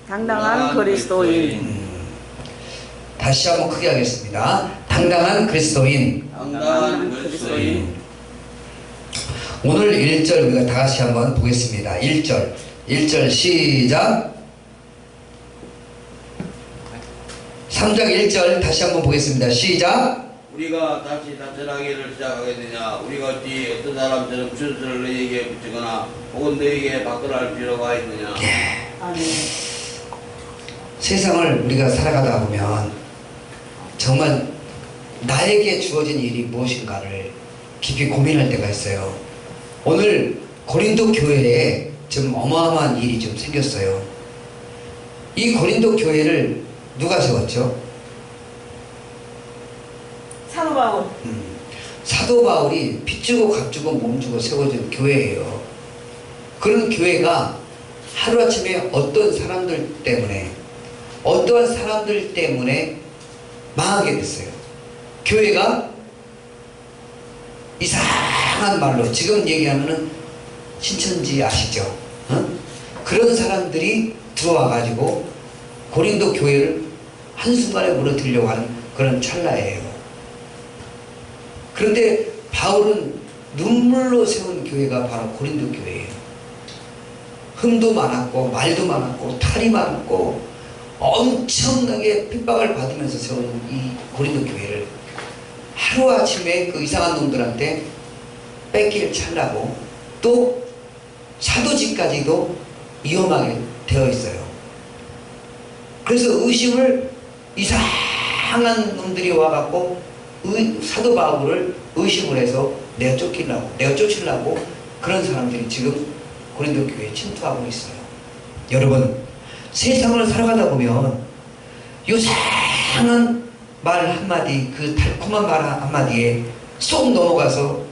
당당한 그리스도인. 다시 한번 크게 하겠습니다. 당당한 그리스도인. 당당한 그리스도인. 오늘 1절 우리가 다 같이 한번 보겠습니다. 1절 시작. 3장 1절 다시 한번 보겠습니다. 시작. 우리가 다시 나타나기를 시작하겠느냐? 우리가 어찌 어떤 사람처럼 주술을 너희에게 붙이거나 혹은 너희에게 바꾸할 필요가 있느냐? 아멘. 세상을 우리가 살아가다 보면 정말 나에게 주어진 일이 무엇인가를 깊이 고민할 때가 있어요. 오늘 고린도 교회에 좀 어마어마한 일이 좀 생겼어요. 이 고린도 교회를 누가 세웠죠? 사도 바울. 사도 바울이 피 주고 값 주고 몸 주고 세워진 교회예요. 그런 교회가 하루아침에 어떤 사람들 때문에 어떠한 사람들 때문에 망하게 됐어요. 교회가 이상한 말로 지금 얘기하면은 신천지 아시죠? 그런 사람들이 들어와가지고 고린도 교회를 한순간에 무너뜨리려고 하는 그런 찰나예요. 그런데 바울은 눈물로 세운 교회가 바로 고린도 교회예요. 흠도 많았고 말도 많았고 탈이 많았고 엄청나게 핍박을 받으면서 세운 이 고린도 교회를 하루아침에 그 이상한 놈들한테 뺏기를 찰라고 또 사도직까지도 위험하게 되어 있어요. 그래서 의심을 이상한 놈들이 와갖고 사도 바울을 의심을 해서 내쫓으려고 그런 사람들이 지금 고린도 교회에 침투하고 있어요. 여러분, 세상을 살아가다 보면 요상한 말 한마디, 그 달콤한 말 한마디에 쏙 넘어가서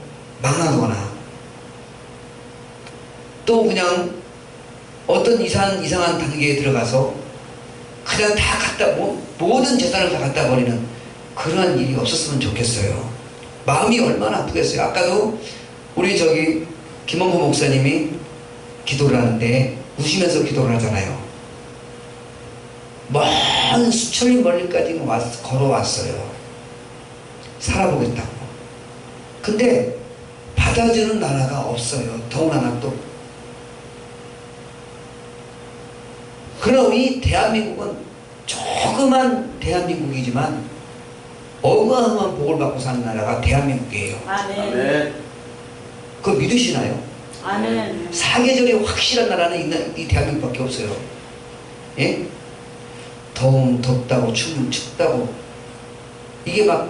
망하거나 또 그냥 어떤 이상한 단계에 들어가서 그냥 다 모든 재산을 다 갖다 버리는 그러한 일이 없었으면 좋겠어요. 마음이 얼마나 아프겠어요. 아까도 우리 김원모 목사님이 기도를 하는데 우시면서 기도를 하잖아요. 먼 수천리 멀리까지 걸어왔어요. 살아보겠다고. 근데 받아주는 나라가 없어요. 더군다나 또. 그럼 이 대한민국은 조그만 대한민국이지만 어마어마한 복을 받고 사는 나라가 대한민국이에요. 아멘. 그거 믿으시나요? 아멘. 사계절이 확실한 나라는 이 대한민국밖에 없어요. 예? 덥다고 추우면 춥다고 이게 막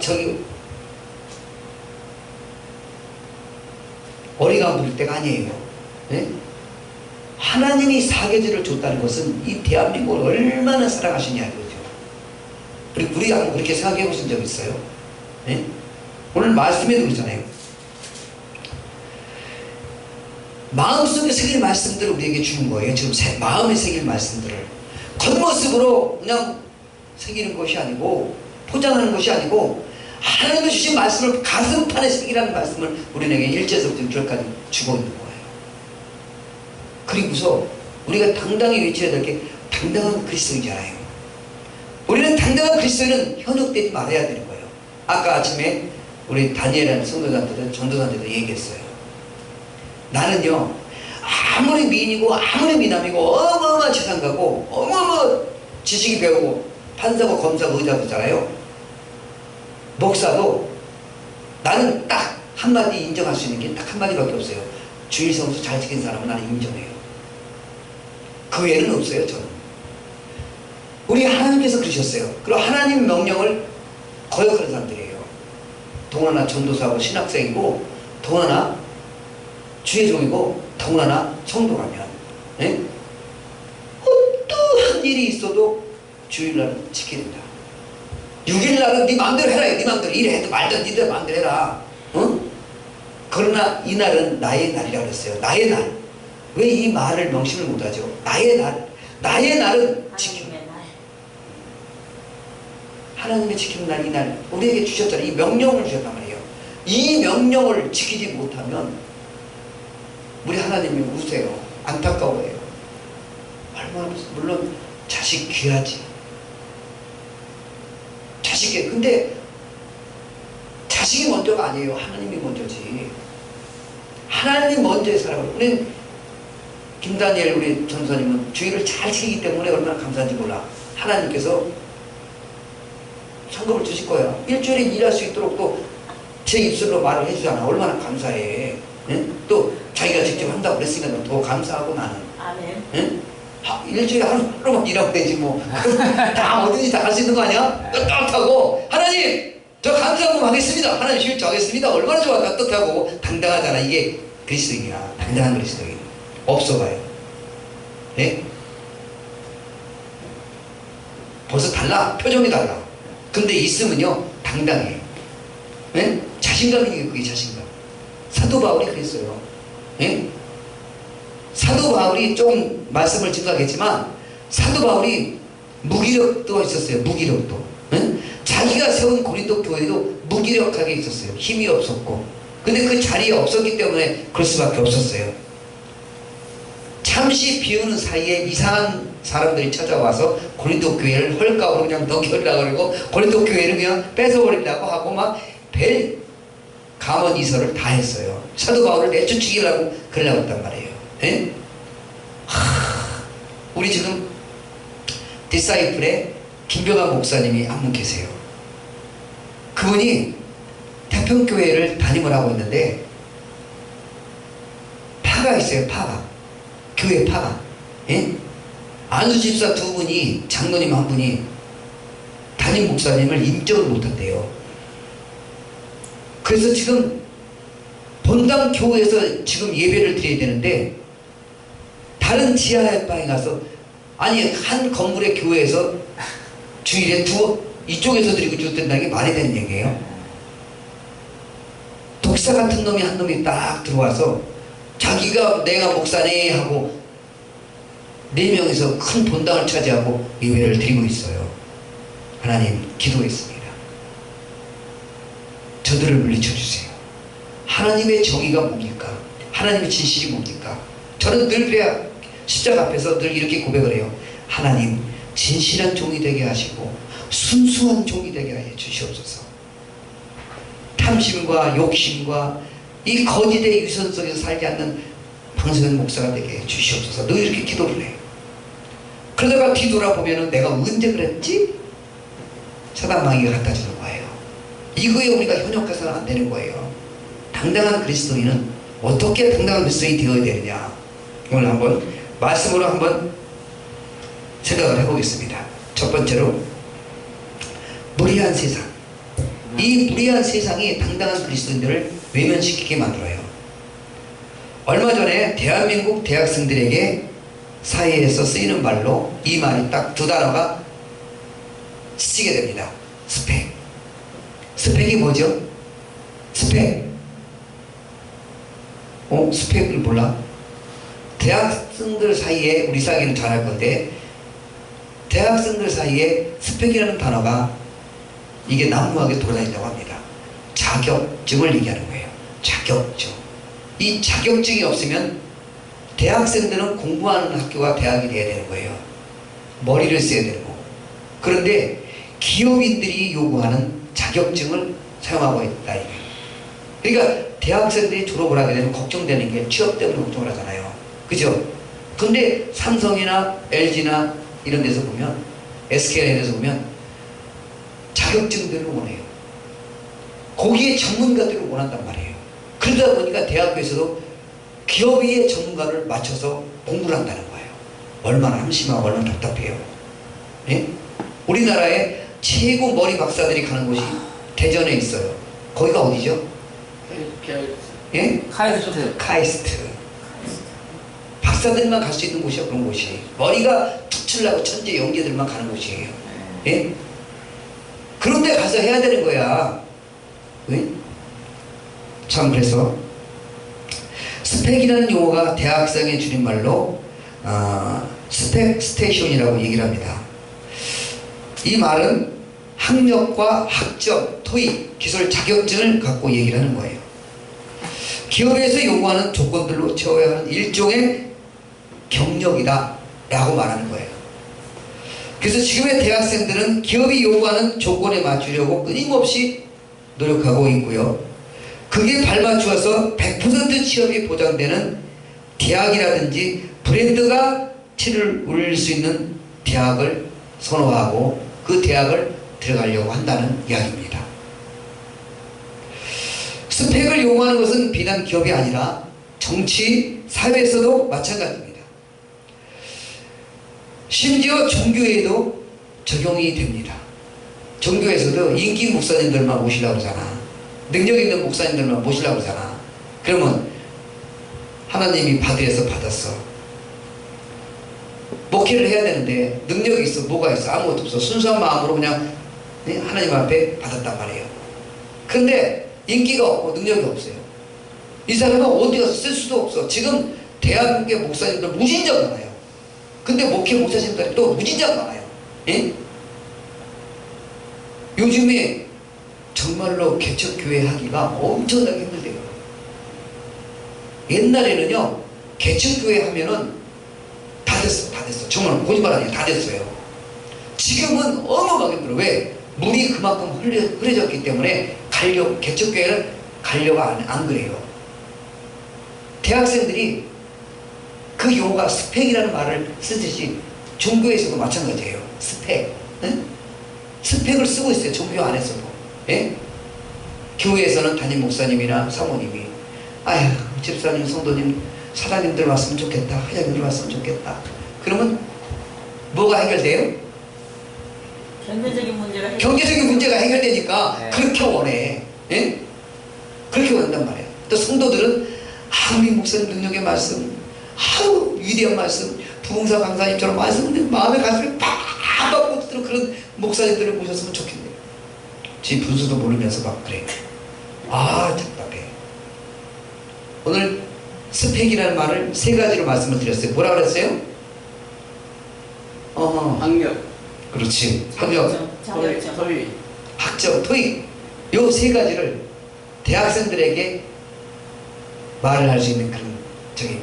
어리가 부릴 때가 아니에요. 예? 하나님이 사계절을 줬다는 것은 이 대한민국을 얼마나 사랑하시냐 이거죠. 우리 한번 그렇게 생각해 보신 적 있어요? 예? 오늘 말씀에도 그러잖아요. 마음속에 새길 말씀들을 우리에게 주는 거예요. 지금 마음에 새길 말씀들을 겉모습으로 그냥 새기는 것이 아니고 포장하는 것이 아니고 하나님이 주신 말씀을 가슴판에 새기라는 말씀을 우리에게 1절부터 6절까지 주고 있는 거예요. 그리고서 우리가 당당히 외쳐야 될 게 당당한 그리스도인이잖아요. 우리는 당당한 그리스도인은 현혹되지 말아야 되는 거예요. 아까 아침에 우리 다니엘이라는 성도들한테도 전도사한테도 얘기했어요. 나는요 아무리 미인이고 아무리 미남이고 어마어마한 재산가고 어마어마한 지식이 배우고 판사고 검사고 의사도잖아요. 목사도 나는 딱 한마디 인정할 수 있는 게 딱 한마디밖에 없어요. 주일 성수 잘 지킨 사람은 나는 인정해요. 그 외에는 없어요. 저는 우리 하나님께서 그러셨어요. 그리고 하나님 명령을 거역하는 사람들이에요. 더구나 전도사고 신학생이고 더구나 주의 종이고 더구나 성도라면 예? 어떠한 일이 있어도 주일날은 지켜야 된다. 6일날은 네 마음대로 해라. 네 마음대로 일해도 말든 니들 마음대로 해라. 그러나 이날은 나의 날이라고 그랬어요. 나의 날. 왜 이 말을 명심을 못하죠? 나의 날. 나의 날은 지키는 하나님의 지키는 날, 이 날 우리에게 주셨잖아요. 이 명령을 주셨단 말이에요. 이 명령을 지키지 못하면 우리 하나님이 우세요. 안타까워해요. 얼마나 물론 자식 귀하지. 자식이, 근데 자식이 먼저가 아니에요. 하나님이 먼저지. 하나님이 먼저의 사람을. 우리 김다니엘 우리 전사님은 주의를 잘 지키기 때문에 얼마나 감사한지 몰라. 하나님께서 성금을 주실 거야. 일주일에 일할 수 있도록 또 제 입술로 말을 해주잖아. 얼마나 감사해. 응? 또 자기가 직접 한다고 그랬으니까 더 감사하고 나는. 아멘. 응? 일주일에 하루만 일하면 되지 뭐. 다 뭐든지 다 할 수 있는 거 아니야? 떳떳하고 하나님 저 감사하고 하겠습니다. 하나님 쉬울 줄 하겠습니다. 얼마나 좋아. 떳떳하고 당당하잖아. 이게 그리스도인이야. 당당한 그리스도인. 없어봐요. 예? 벌써 달라. 표정이 달라. 근데 있으면요 당당해. 예? 자신감이 그게 자신감. 사도 바울이 그랬어요. 예? 사도 바울이 좀 말씀을 증가하겠지만 사도 바울이 무기력도 있었어요. 무기력도. 예? 자기가 세운 고린도 교회도 무기력하게 있었어요. 힘이 없었고. 근데 그 자리에 없었기 때문에 그럴 수밖에 없었어요. 잠시 비우는 사이에 이상한 사람들이 찾아와서 고린도 교회를 헐값으로 그냥 넘겨려고 그러고 고린도 교회를 그냥 뺏어버리려고 하고 막 벨 감언 이설을 다 했어요. 사도 바울을 내쫓으려고 그러려고 했단 말이에요. 예? 우리 지금 디사이플에 김병환 목사님이 한 분 계세요. 그분이 태평교회를 담임을 하고 있는데 파가 있어요. 파가. 교회 파가. 예? 안수 집사 두 분이, 장로님 한 분이 담임 목사님을 인정을 못한대요. 그래서 지금 본당 교회에서 지금 예배를 드려야 되는데 다른 지하에 방에 가서, 아니 한 건물의 교회에서 주일에 이쪽에서 드리고 이쪽에서 드린다는 게 말이 되는 얘기예요. 독사 같은 놈이 한 놈이 딱 들어와서 자기가 내가 목사네 하고 4명이서 큰 본당을 차지하고 예배를 드리고 있어요. 하나님 기도했습니다. 저들을 물리쳐주세요. 하나님의 정의가 뭡니까? 하나님의 진실이 뭡니까? 저는 늘 그래야 십자가 앞에서 늘 이렇게 고백을 해요. 하나님 진실한 종이 되게 하시고 순수한 종이 되게 해 주시옵소서. 탐심과 욕심과 이 거짓의 유선 속에서 살지 않는 방송현 목사가 되게 해 주시옵소서. 늘 이렇게 기도를 해요. 그러다가 뒤돌아보면 내가 언제 그랬지? 사단마귀가 갖다 주는 거예요. 이거에 우리가 현혹해서는 안 되는 거예요. 당당한 그리스도인은 어떻게 당당한 그리스도인이 되어야 되느냐, 오늘 한번 말씀으로 한번 생각을 해보겠습니다. 첫 번째로 무리한 세상. 이 무리한 세상이 당당한 그리스도인들을 외면시키게 만들어요. 얼마 전에 대한민국 대학생들에게 사회에서 쓰이는 말로 이 말이 딱 2단어가 스치게 됩니다. 스펙. 스펙이 뭐죠? 스펙. 스펙을 몰라? 대학생들 사이에, 우리 사회는 잘할 건데, 대학생들 사이에 스펙이라는 단어가 이게 난무하게 돌아다닌다고 합니다. 자격증을 얘기하는 거예요. 자격증. 이 자격증이 없으면 대학생들은 공부하는 학교가 대학이 돼야 되는 거예요. 머리를 써야 되는 거고. 그런데 기업인들이 요구하는 자격증을 사용하고 있다. 그러니까 대학생들이 졸업을 하게 되면 걱정되는 게 취업 때문에 걱정을 하잖아요. 그죠? 근데 삼성이나 LG나 이런 데서 보면, SK에서 보면 자격증들을 원해요. 거기에 전문가들을 원한단 말이에요. 그러다 보니까 대학교에서도 기업의 전문가를 맞춰서 공부를 한다는 거예요. 얼마나 함심하고 얼마나 답답해요. 예? 우리나라에 최고 머리 박사들이 가는 곳이 대전에 있어요. 거기가 어디죠? 예? 카이스트. 박사들만 갈 수 있는 곳이야. 그런 곳이. 머리가 특출나고 천재 영재들만 가는 곳이에요. 예? 그런데 가서 해야 되는 거야. 예? 참, 그래서 스펙이라는 용어가 대학생의 줄임말로 스펙 스테이션이라고 얘기를 합니다. 이 말은 학력과 학점, 토익, 기술 자격증을 갖고 얘기를 하는 거예요. 기업에서 요구하는 조건들로 채워야 하는 일종의 경력이다 라고 말하는 거예요. 그래서 지금의 대학생들은 기업이 요구하는 조건에 맞추려고 끊임없이 노력하고 있고요. 그게 발맞추어서 100% 취업이 보장되는 대학이라든지 브랜드가 치를 울릴 수 있는 대학을 선호하고 그 대학을 들어가려고 한다는 이야기입니다. 스펙을 요구하는 것은 비단 기업이 아니라 정치, 사회에서도 마찬가지입니다. 심지어 종교에도 적용이 됩니다. 종교에서도 인기 목사님들만 모시려고 그러잖아. 능력 있는 목사님들만 모시려고 그러잖아. 그러면 하나님이 받으래서 받았어. 목회를 해야 되는데 능력이 있어, 뭐가 있어? 아무것도 없어. 순수한 마음으로 그냥 하나님 앞에 받았단 말이에요. 그런데 인기가 없고 능력이 없어요. 이 사람은 어디 가서 쓸 수도 없어. 지금 대한민국의 목사님들 무진장 많아요. 근데 목회 목사님들이 또 무진장 많아요. 예? 요즘에 정말로 개척교회 하기가 엄청나게 힘들대요. 옛날에는요, 개척교회 하면은 다 됐어, 다 됐어. 정말 거짓말 아니에요. 다 됐어요. 지금은 어마어마하게 힘들어. 왜? 물이 그만큼 흐려졌기 때문에 개척교회를 가려고 안 그래요. 대학생들이 그 용어가 스펙이라는 말을 쓰듯이 종교에서도 마찬가지예요. 스펙. 응? 스펙을 쓰고 있어요. 종교 안에서도. 예? 교회에서는 담임 목사님이나 사모님이 아휴 집사님, 성도님, 사장님들 왔으면 좋겠다. 회장님들 왔으면 좋겠다. 그러면 뭐가 해결돼요? 경제적인 문제가 해결되니까 네. 그렇게 원해. 예? 그렇게 원한단 말이야. 또 성도들은 우리 목사님 능력의 말씀, 위대한 말씀, 부흥사 강사님처럼 말씀, 마음의 가슴이 팍팍 꽂히도록 그런 목사님들을 모셨으면 좋겠네요. 지 분수도 모르면서 막 그래. 답답해. 오늘 스펙이라는 말을 세 가지로 말씀을 드렸어요. 뭐라 그랬어요? 학력, 그렇지. 학력, 토익, 학점, 토익. 요 세 가지를 대학생들에게 말을 할 수 있는 그런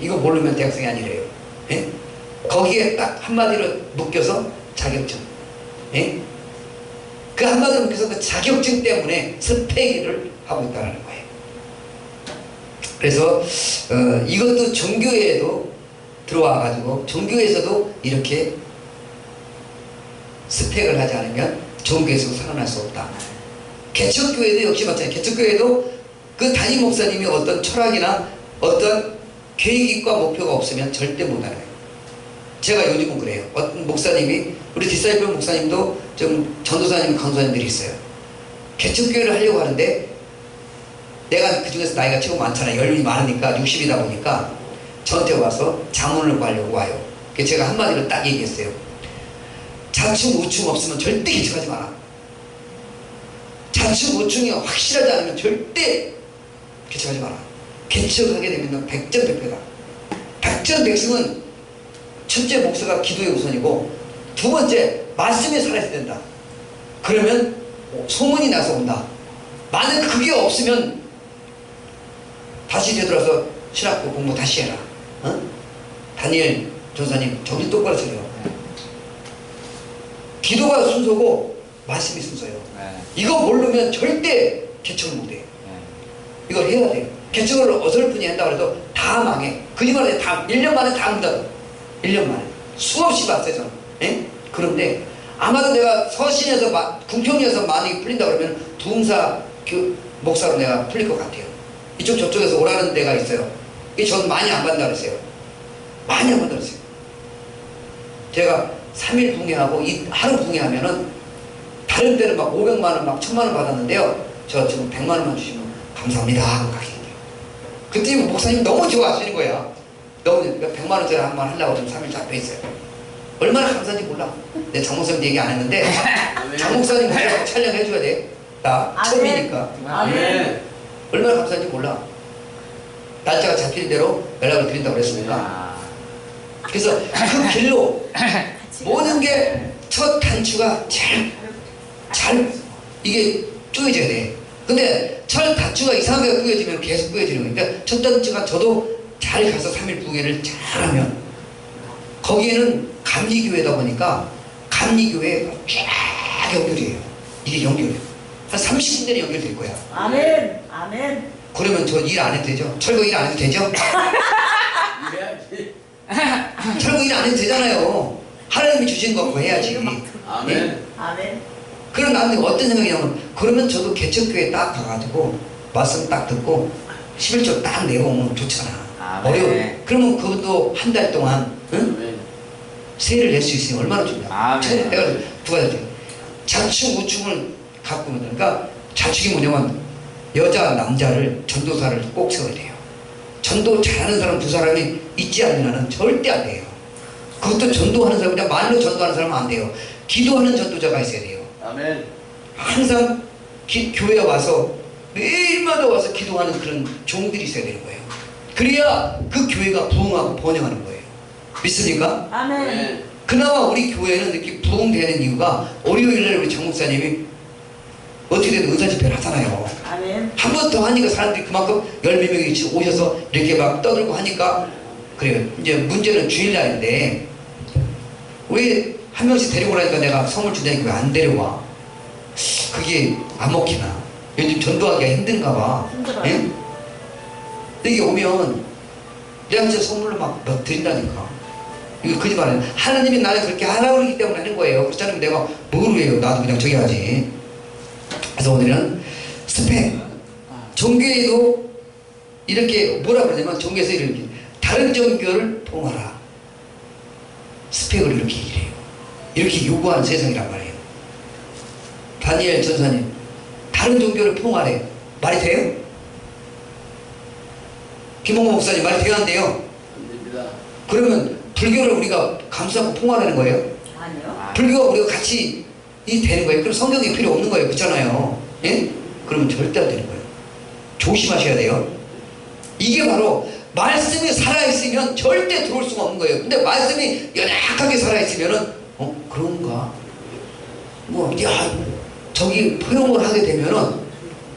이거 모르면 대학생이 아니래요. 예? 거기에 딱 한마디로 묶여서 자격증. 예? 그 한마디로 묶여서 그 자격증 때문에 스펙을 하고 있다는 거예요. 그래서 이것도 종교에도 들어와가지고 종교에서도 이렇게 스펙을 하지 않으면 종교에서 살아날 수 없다. 개척교회도 역시 마찬가지예요. 개척교회도 그 담임 목사님이 어떤 철학이나 어떤 계획과 목표가 없으면 절대 못 알아요. 제가 요즘은 그래요. 어떤 목사님이, 우리 디사이플 목사님도 좀 전도사님, 강도사님들이 있어요. 개척교회를 하려고 하는데 내가 그 중에서 나이가 최고 많잖아요. 연륜이 많으니까 60이다 보니까 저한테 와서 자문을 구하려고 와요. 그래서 제가 한마디로 딱 얘기했어요. 자충, 우충 없으면 절대 개척하지 마라. 자충, 우충이 확실하지 않으면 절대 개척하지 마라. 개척하게 되면 백전백패다. 백전백승은 첫째 목사가 기도의 우선이고 두 번째 말씀에 살아야 된다. 그러면 소문이 나서 온다. 만약 그게 없으면 다시 되돌아서 신학교 공부 다시 해라. 어? 다니엘 전사님 정신 똑바로 차려. 기도가 순서고 말씀이 순서예요. 이거 모르면 절대 개척을 못해요. 이걸 해야 돼요. 개척을 어설프니 한다고 해도 다 망해. 거짓말해. 다 1년 만에 다 문닫아. 1년 만에 수없이 봤어요 저는. 예? 그런데 아마도 내가 서신에서 궁평에서 많이 풀린다 그러면 두흥사 목사로 내가 풀릴 것 같아요. 이쪽 저쪽에서 오라는 데가 있어요. 이게 전 많이 안 받는다 그랬어요. 많이 안 받는다 그랬어요. 제가 3일 붕해하고 하루 붕해하면은 다른 때는 막 500만 원, 막 1000만 원 받았는데요. 저 지금 100만 원만 주시면 감사합니다 하고 가겠네요. 그때 목사님 너무 좋아하시는 거야. 너무 100만 원짜리 한 번 하려고 좀 3일 잡혀 있어요. 얼마나 감사한지 몰라. 내 장목사님도 얘기 안 했는데 장목사님 목사님 촬영해줘야 돼. 나 처음이니까. 얼마나 감사한지 몰라. 날짜가 잡힐 대로 연락을 드린다고 그랬으니까. 그래서 그 길로 모든 게 첫 단추가 잘 이게 쪼여져야 돼. 근데 첫 단추가 이상하게 쪼여지면 계속 쪼여지는 거니까 첫 단추가 저도 잘 가서 3일 붕해를 잘하면 거기에는 감리교회다 보니까 한미교회 쫙 연결이에요. 이게 연결이에요. 한 30년 내에 연결될 거야. 아멘. 아멘. 그러면 저 일 안 해도 되죠? 철거 일 안 해도 되죠? 이래야지. 철거 일 안 해도 되잖아요. 하나님이 주신 거 그거 해야지. 아멘. 아멘. 그럼 나는 어떤 생각이냐면, 그러면 저도 개척교회 딱 가가지고 말씀 딱 듣고 11조 딱 내려오면 좋잖아. 아멘. 어려워. 그러면 그것도 한 달 동안 응? 아멘. 세를 낼 수 있으면 얼마나 좋냐. 아멘. 처음에 내가 두 가지 자축 우축을 갖고 있는 거니까, 그러니까 자축이 뭐냐면 여자 남자를 전도사를 꼭 세워야 돼요. 전도 잘하는 사람 두 사람이 있지 않는 한은 절대 안 돼요. 그것도 전도하는 사람, 그냥 말로 전도하는 사람은 안 돼요. 기도하는 전도자가 있어야 돼요. 아멘. 항상 교회에 와서 매일마다 와서 기도하는 그런 종들이 있어야 되는 거예요. 그래야 그 교회가 부흥하고 번영하는 거예요. 믿습니까? 아멘. 아멘. 그나마 우리 교회는 이렇게 부흥되는 이유가, 월요일날 우리 정 목사님이 어떻게든 은사집회를 하잖아요. 아멘. 한 번 더 하니까 사람들이 그만큼 10몇 명이 오셔서 이렇게 막 떠들고 하니까 그래요. 이제 문제는 주일날인데 왜 한 명씩 데리고 오라니까 내가 선물 준다니까 왜 안 데려와? 그게 안 먹히나? 요즘 전도하기가 힘든가 봐. 힘들어요. 예? 여기 오면 내가 진짜 선물로 막 드린다니까. 이거 거짓말 아니야. 하나님이 나를 그렇게 하라고 그러기 때문에 하는 거예요. 그렇지 않으면 내가 뭘 해요? 나도 그냥 저기 하지. 그래서 오늘은 스펙. 종교에도 이렇게 뭐라 그러냐면, 종교에서 이렇게 다른 종교를 통하라. 스펙을 이렇게 얘기해요. 이렇게 요구하는 세상이란 말이에요. 다니엘 전사님, 다른 종교를 포옹하래. 말이 돼요? 김홍모 목사님, 말이 돼야 안 돼요? 안 됩니다. 그러면 불교를 우리가 감수하고 포옹하라는 거예요? 아니요. 불교가 우리가 같이 되는 거예요. 그럼 성경이 필요 없는 거예요. 그렇잖아요. 예? 그러면 절대 안 되는 거예요. 조심하셔야 돼요. 이게 바로 말씀이 살아있으면 절대 들어올 수가 없는 거예요. 근데 말씀이 연약하게 살아있으면은 그런가? 야, 저기 포용을 하게 되면은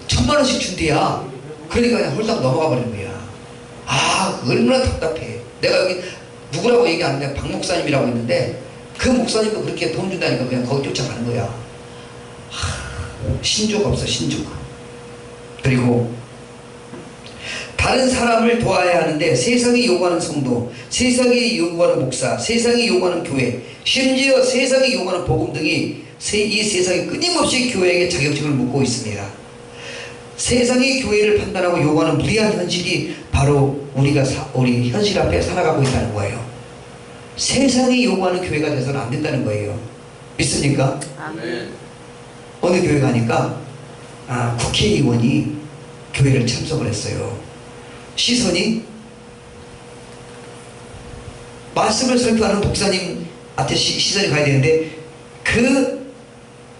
1000만원씩 준대야. 그러니까 그냥 홀딱 넘어가 버리는 거야. 아, 얼마나 답답해. 내가 여기 누구라고 얘기 안 했는데 박 목사님이라고 했는데, 그 목사님도 그렇게 돈 준다니까 그냥 거기 쫓아가는 거야. 신조가 없어, 신조가. 그리고 다른 사람을 도와야 하는데 세상이 요구하는 성도, 세상이 요구하는 목사, 세상이 요구하는 교회, 심지어 세상이 요구하는 복음 등이 이 세상이 끊임없이 교회에게 자격증을 묻고 있습니다. 세상이 교회를 판단하고 요구하는 무리한 현실이 바로 우리 현실 앞에 살아가고 있다는 거예요. 세상이 요구하는 교회가 돼서는 안 된다는 거예요. 믿습니까? 아멘. 어느 교회 가니까 국회의원이 교회를 참석을 했어요. 시선이 말씀을 설교하는 목사님한테 시선이 가야 되는데, 그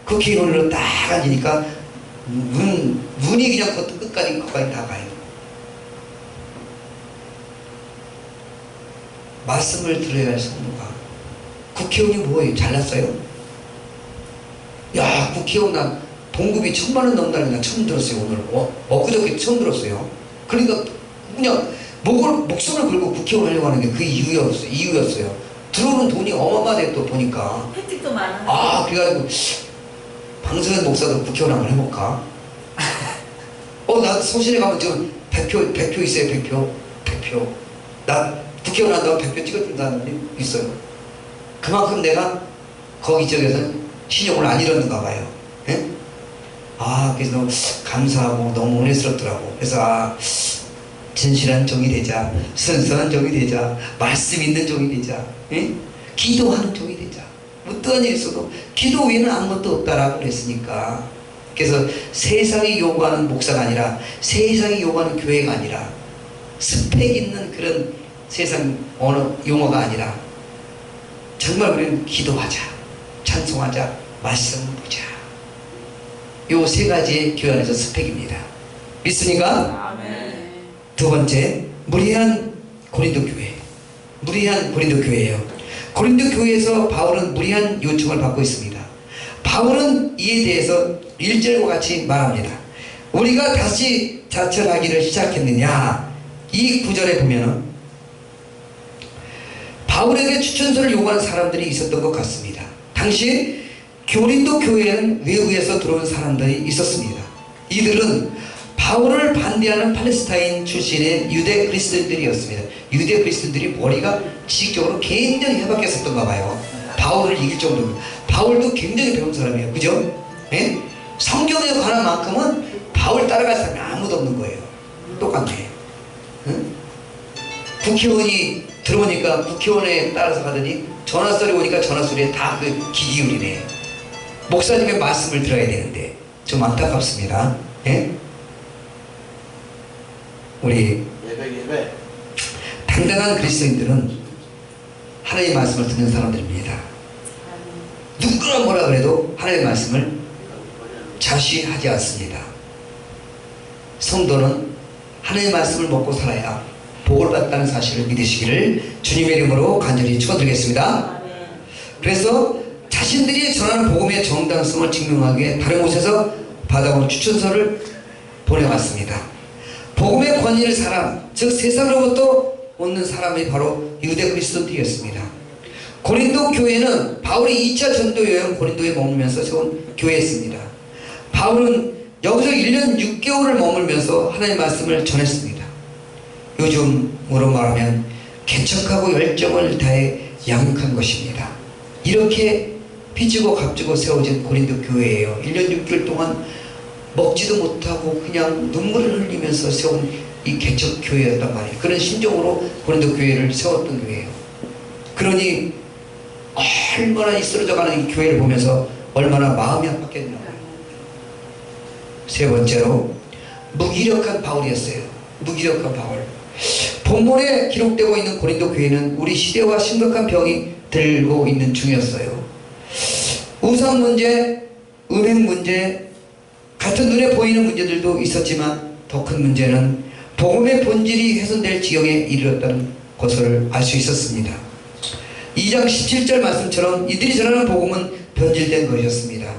국회의원으로 딱 앉으니까 눈이 그냥 끝까지 다 가요. 말씀을 들어야 할 성도가, 국회의원이 뭐예요? 잘났어요? 야, 국회의원 난 봉급이 1000만원 넘는다는 건 처음 들었어요. 오늘 엊그저께 처음 들었어요. 그러니까 그냥 목숨을 걸고 국회의원 하려고 하는 게 그 이유였어요. 들어오는 돈이 어마어마하대. 또 보니까 혜택도 많아. 그래가지고 방승현 목사도 국회의원 한번 해볼까? 나 소신에 가면 지금 백표 있어요. 백표. 나 국회의원 한다고 백표 찍어준다는 게 있어요. 그만큼 내가 거기 지역에서 신용을 안 잃었는가 봐요. 예? 그래서 감사하고 너무 은혜스럽더라고. 그래서 진실한 종이 되자, 순수한 종이 되자, 말씀 있는 종이 되자, 예? 기도하는 종이 되자. 어떠한 일이 있어도 기도 외에는 아무것도 없다라고 그랬으니까. 그래서 세상이 요구하는 목사가 아니라, 세상이 요구하는 교회가 아니라, 스펙 있는 그런 세상 언어 용어가 아니라, 정말 우리는 기도하자, 찬송하자, 말씀 보자. 요 세 가지의 교회 안에서 스펙입니다. 믿습니까? 아멘. 두 번째, 무리한 고린도 교회. 무리한 고린도 교회예요. 고린도 교회에서 바울은 무리한 요청을 받고 있습니다. 바울은 이에 대해서 1절과 같이 말합니다. 우리가 다시 자철하기를 시작했느냐? 이 구절에 보면은 바울에게 추천서를 요구하는 사람들이 있었던 것 같습니다. 당시 고린도 교회에는 외국에서 들어온 사람들이 있었습니다. 이들은 바울을 반대하는 팔레스타인 출신의 유대 그리스도인들이었습니다. 유대 그리스도인들이 머리가 지식적으로 굉장히 해박했었던가 봐요. 바울을 이길 정도로. 바울도 굉장히 배운 사람이에요. 그죠? 예? 성경에 관한 만큼은 바울 따라갈 사람이 아무도 없는 거예요. 똑같네. 응? 국회의원이 들어오니까 국회의원에 따라서 가더니 전화소리 오니까 전화소리에 다 그 귀 기울이네. 목사님의 말씀을 들어야 되는데 좀 안타깝습니다. 예? 우리 예배. 당당한 그리스도인들은 하나님의 말씀을 듣는 사람들입니다. 누구나 뭐라 그래도 하나님의 말씀을 자시하지 않습니다. 성도는 하나님의 말씀을 먹고 살아야 복을 받다는 사실을 믿으시기를 주님의 이름으로 간절히 축원드리겠습니다. 그래서 자신들이 전하는 복음의 정당성을 증명하기 위해 다른 곳에서 받아온 추천서를 보내왔습니다. 복음의 권위를 사람, 즉 세상으로부터 얻는 사람이 바로 유대 그리스도인들이었습니다. 고린도 교회는 바울이 2차 전도 여행 고린도에 머물면서 세운 교회였습니다. 바울은 여기서 1년 6개월을 머물면서 하나님의 말씀을 전했습니다. 요즘으로 말하면 개척하고 열정을 다해 양육한 것입니다. 이렇게 빚지고 값지고 세워진 고린도 교회예요. 1년 6개월 동안 먹지도 못하고 그냥 눈물을 흘리면서 세운 이 개척 교회였단 말이에요. 그런 심정으로 고린도 교회를 세웠던 교회예요. 그러니 얼마나 이 쓰러져가는 이 교회를 보면서 얼마나 마음이 아팠겠냐고요. 세 번째로 무기력한 바울이었어요. 무기력한 바울. 본문에 기록되고 있는 고린도 교회는 우리 시대와 심각한 병이 들고 있는 중이었어요. 우상 문제, 은행 문제, 같은 눈에 보이는 문제들도 있었지만 더 큰 문제는 복음의 본질이 훼손될 지경에 이르렀다는 것을 알 수 있었습니다. 2장 17절 말씀처럼 이들이 전하는 복음은 변질된 것이었습니다.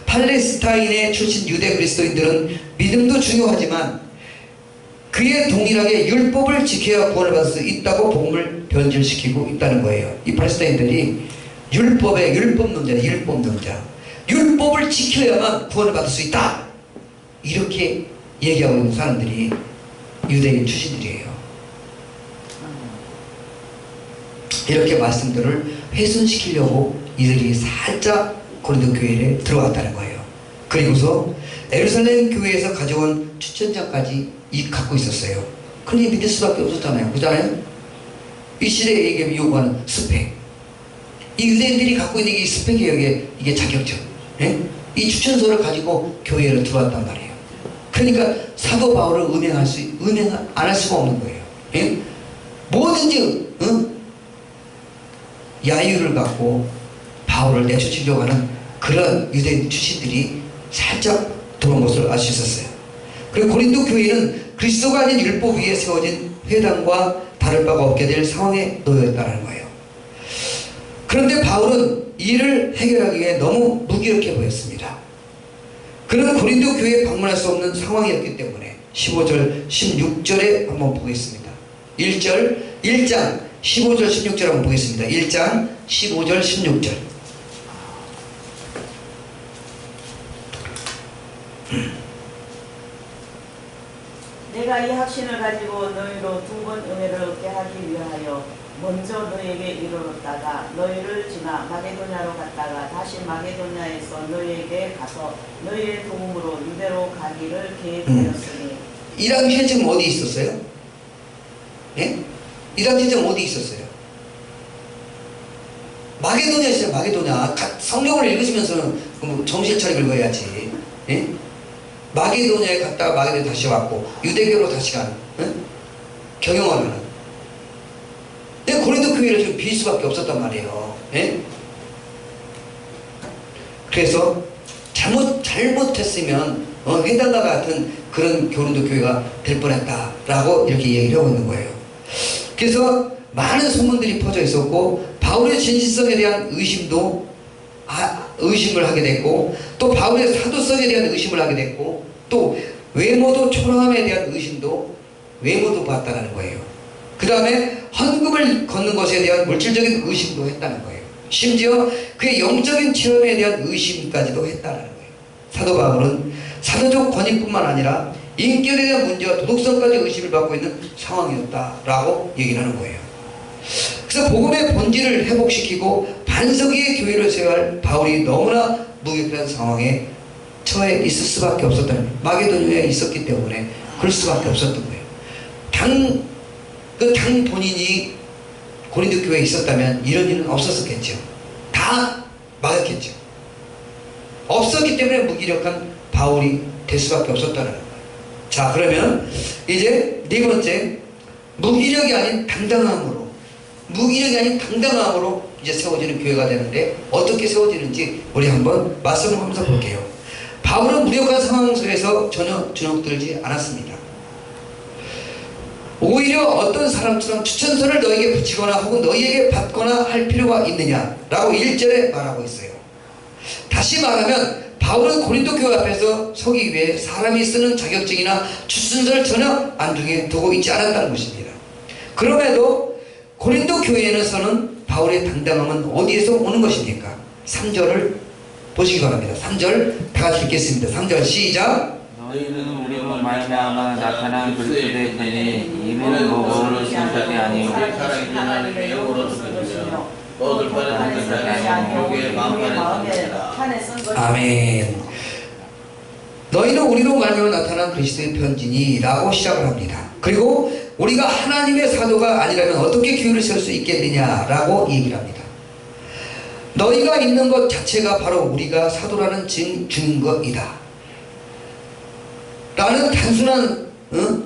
팔레스타인의 출신 유대 그리스도인들은 믿음도 중요하지만 그에 동일하게 율법을 지켜야 구원을 받을 수 있다고 복음을 변질시키고 있다는 거예요. 이 팔레스타인들이 율법론자네. 율법을 지켜야만 구원을 받을 수 있다, 이렇게 얘기하고 있는 사람들이 유대인 출신들이에요. 이렇게 말씀들을 훼손시키려고 이들이 살짝 고린도 교회에 들어왔다는 거예요. 그리고서 예루살렘 교회에서 가져온 추천장까지 갖고 있었어요. 그러니 믿을 수밖에 없었잖아요. 그잖아요? 이 시대에 요구하는 스펙. 이 유대인들이 갖고 있는 이 스펙이에요. 이게 자격증. 예? 이 추천서를 가지고 교회로 들어왔단 말이에요. 그러니까 사도 바울을 은행 안 할 수가 없는 거예요. 예? 뭐든지 야유를 갖고 바울을 내쫓으려고 하는 그런 유대인 출신들이 살짝 들어온 것을 알 수 있었어요. 그리고 고린도 교회는 그리스도가 아닌 율법 위에 세워진 회당과 다를 바가 없게 될 상황에 놓여있다는 거예요. 그런데 바울은 이를 해결하기 위해 너무 무기력해 보였습니다. 그는 고린도 교회에 방문할 수 없는 상황이었기 때문에 15절 16절에 한번 보겠습니다. 1장 15절 16절 한번 보겠습니다. 1장 15절 16절. 내가 이 확신을 가지고 너희로 두 번 은혜를 얻게 하기 위하여 먼저 너희에게 이르렀다가 너희를 지나 마게도냐로 갔다가 다시 마게도냐에서 너희에게 가서 너희의 도움으로 유대로 가기를 계획하였으니. 이 당시에 지금 어디 있었어요? 예? 이 당시에 지금 어디 있었어요? 마게도냐에 있어요. 마게도냐. 성경을 읽으시면서는 정신 차리고 읽어야지. 예? 마게도냐에 갔다가 마게도냐에 다시 왔고 유대교로 다시 가는, 경영하는. 근데 고린도 교회를 좀 빌 수밖에 없었단 말이에요. 예? 그래서 잘못했으면 회당과 같은 그런 고린도 교회가 될 뻔했다라고 이렇게 얘기를 하고 있는 거예요. 그래서 많은 소문들이 퍼져 있었고 바울의 진실성에 대한 의심을 하게 됐고, 또 바울의 사도성에 대한 의심을 하게 됐고, 또 외모도 초라함에 대한 외모도 봤다는 거예요. 그 다음에 헌금을 걷는 것에 대한 물질적인 의심도 했다는 거예요. 심지어 그의 영적인 체험에 대한 의심까지도 했다는 거예요. 사도 바울은 사도적 권위뿐만 아니라 인격에 대한 문제와 도덕성까지 의심을 받고 있는 상황이었다라고 얘기를 하는 거예요. 그래서 복음의 본질을 회복시키고 반석의 교회를 세워야 할 바울이 너무나 무기력한 상황에 처해 있을 수밖에 없었다는 거예요. 마게도니아에 있었기 때문에 그럴 수밖에 없었던 거예요. 당 본인이 고린도 교회에 있었다면 이런 일은 없었겠죠. 다 막았겠죠. 없었기 때문에 무기력한 바울이 될 수밖에 없었다는 거예요. 자, 그러면 이제 네 번째, 무기력이 아닌 당당함으로 이제 세워지는 교회가 되는데 어떻게 세워지는지 우리 한번 말씀을 하면서 볼게요. 바울은 무력한 상황 속에서 전혀 주눅들지 않았습니다. 오히려 어떤 사람처럼 추천서를 너에게 붙이거나 혹은 너희에게 받거나 할 필요가 있느냐라고 1절에 말하고 있어요. 다시 말하면 바울은 고린도 교회 앞에서 서기 위해 사람이 쓰는 자격증이나 추천서를 전혀 안중에 두고 있지 않았다는 것입니다. 그럼에도 고린도 교회에서는 바울의 당당함은 어디에서 오는 것입니까? 3절을 보시기 바랍니다. 3절 다 같이 읽겠습니다. 3절 시작. 너희는 우리로 말미암아 나타난 그리스도의 편이 이는 뭐를 신사이 아니요 살아있는 하나님의 영으로 듣느며 너들 편에 듣는 자는 교회의 마음판에 쓴 것이다. 아멘. 너희는 우리로 말미암아 나타난 그리스도의 편지니 라고 시작을 합니다. 그리고 우리가 하나님의 사도가 아니라면 어떻게 교회를 세울 수 있겠느냐라고 얘기를 합니다. 너희가 있는 것 자체가 바로 우리가 사도라는 증거이다 라는 단순한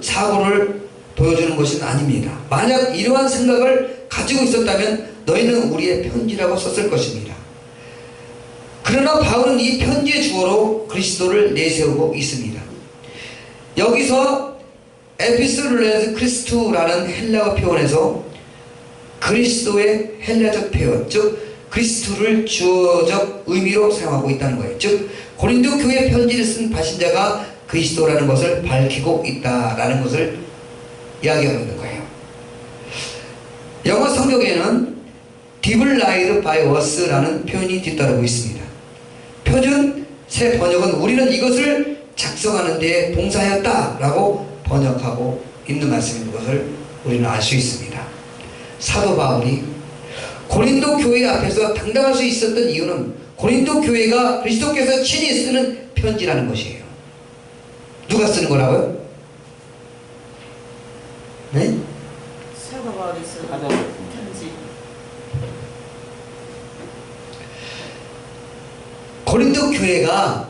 사고를 보여주는 것은 아닙니다. 만약 이러한 생각을 가지고 있었다면 너희는 우리의 편지라고 썼을 것입니다. 그러나 바울은 이 편지의 주어로 그리스도를 내세우고 있습니다. 여기서 에피스룰레스 크리스투라는 헬라어 표현에서 그리스도의 헬라적 표현, 즉 그리스도를 주어적 의미로 사용하고 있다는 거예요. 즉 고린도 교회 편지를 쓴 발신자가 그리스도라는 것을 밝히고 있다라는 것을 이야기하고 있는 거예요. 영어 성경에는 Divined by us라는 표현이 뒤따르고 있습니다. 표준 새 번역은 우리는 이것을 작성하는 데 봉사하였다라고 번역하고 있는 말씀인 것을 우리는 알 수 있습니다. 사도 바울이 고린도 교회 앞에서 당당할 수 있었던 이유는 고린도 교회가 그리스도께서 친히 쓰는 편지라는 것이에요. 누가 쓰는 거라고요? 네? 사도 바울이 쓴 편지. 고린도 교회가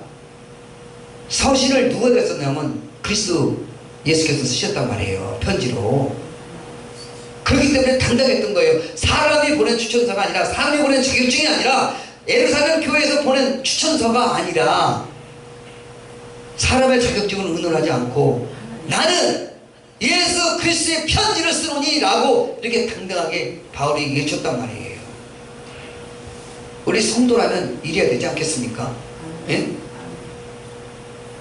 서신을 누구에게 썼냐면 그리스도 예수께서 쓰셨단 말이에요. 편지로. 그렇기 때문에 당당했던 거예요. 사람이 보낸 추천서가 아니라, 사람이 보낸 자격증이 아니라, 예루살렘 교회에서 보낸 추천서가 아니라 사람의 자격증을 의논하지 않고 나는 예수 그리스도의 편지를 쓰노니 라고 이렇게 당당하게 바울이 외쳤단 말이에요. 우리 성도라면 이래야 되지 않겠습니까? 예?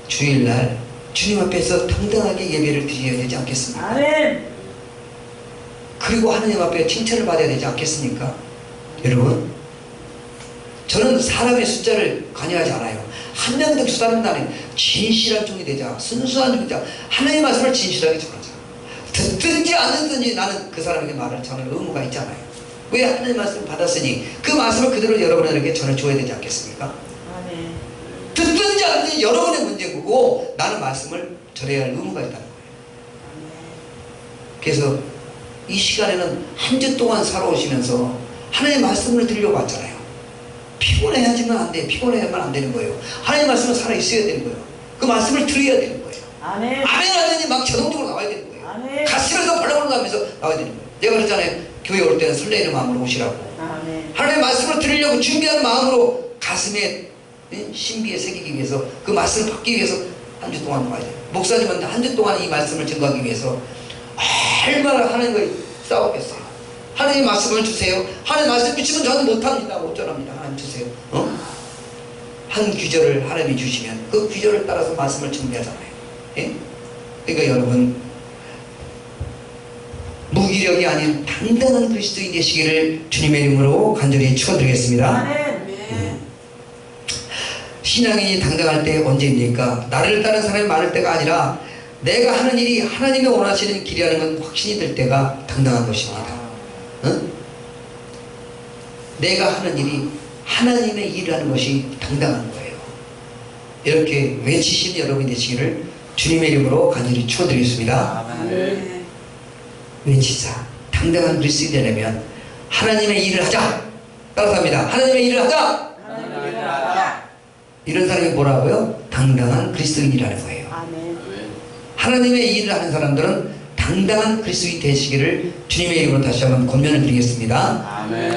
주일날 주님 앞에서 당당하게 예배를 드려야 되지 않겠습니까? 아멘. 그리고 하나님 앞에 칭찬을 받아야 되지 않겠습니까? 여러분, 저는 사람의 숫자를 관여하지 않아요. 한 명도 두 사람 나는 진실한 종이 되자, 순수한 종이 되자, 하나님의 말씀을 진실하게 전하자. 듣든지 안 듣든지 나는 그 사람에게 말을 전할 의무가 있잖아요. 왜? 하나님의 말씀을 받았으니 그 말씀을 그대로 여러분에게 전해줘야 되지 않겠습니까? 아멘. 듣든지 안 듣든지 여러분의 문제고 나는 말씀을 전해야 할 의무가 있다는 거예요. 그래서 이 시간에는 한 주 동안 살아오시면서 하나님의 말씀을 들으려고 왔잖아요. 피곤해야지만 안 돼. 피곤해야만 안 되는 거예요. 하나님의 말씀은 살아있어야 되는 거예요. 그 말씀을 들어야 되는 거예요. 아멘. 아멘 하더니 막 자동적으로 나와야 되는 거예요. 아멘. 가시면서 벌렁벌렁 하면서 나와야 되는 거예요. 내가 그랬잖아요. 교회 올 때는 설레이는 마음으로 오시라고. 아멘. 하나님의 말씀을 들으려고 준비하는 마음으로 가슴에 신비에 새기기 위해서, 그 말씀을 받기 위해서 한 주 동안 와야 돼요. 목사님은 한 주 동안 이 말씀을 증거하기 위해서 얼마나 하나님과 싸웠겠어요. 하나님 말씀을 주세요. 하나님 말씀 주시면 저는 못합니다. 어쩌랍니다. 하나님 주세요. 한 규절을 하나님이 주시면 그 규절을 따라서 말씀을 준비하잖아요. 예? 그러니까 여러분, 무기력이 아닌 당당한 그리스도인 되시기를 주님의 이름으로 간절히 축원드리겠습니다. 아멘. 신앙인이 당당할 때 언제입니까? 나를 따르는 사람이 많을 때가 아니라 내가 하는 일이 하나님이 원하시는 길이라는 건 확신이 될 때가 당당한 것입니다. 응? 내가 하는 일이 하나님의 일이라는 것이 당당한 거예요. 이렇게 외치신 여러분이 되시기를 주님의 이름으로 간절히 축원드리겠습니다. 아멘. 외치자. 당당한 그리스도인이 되려면 하나님의 일을 하자. 따라서 합니다. 하나님의 일을 하자. 이런 사람이 뭐라고요? 당당한 그리스도인이라는 거예요. 아멘. 하나님의 일을 하는 사람들은 당당한 그리스도인 되시기를 주님의 이름으로 다시 한번 권면을 드리겠습니다. 아멘.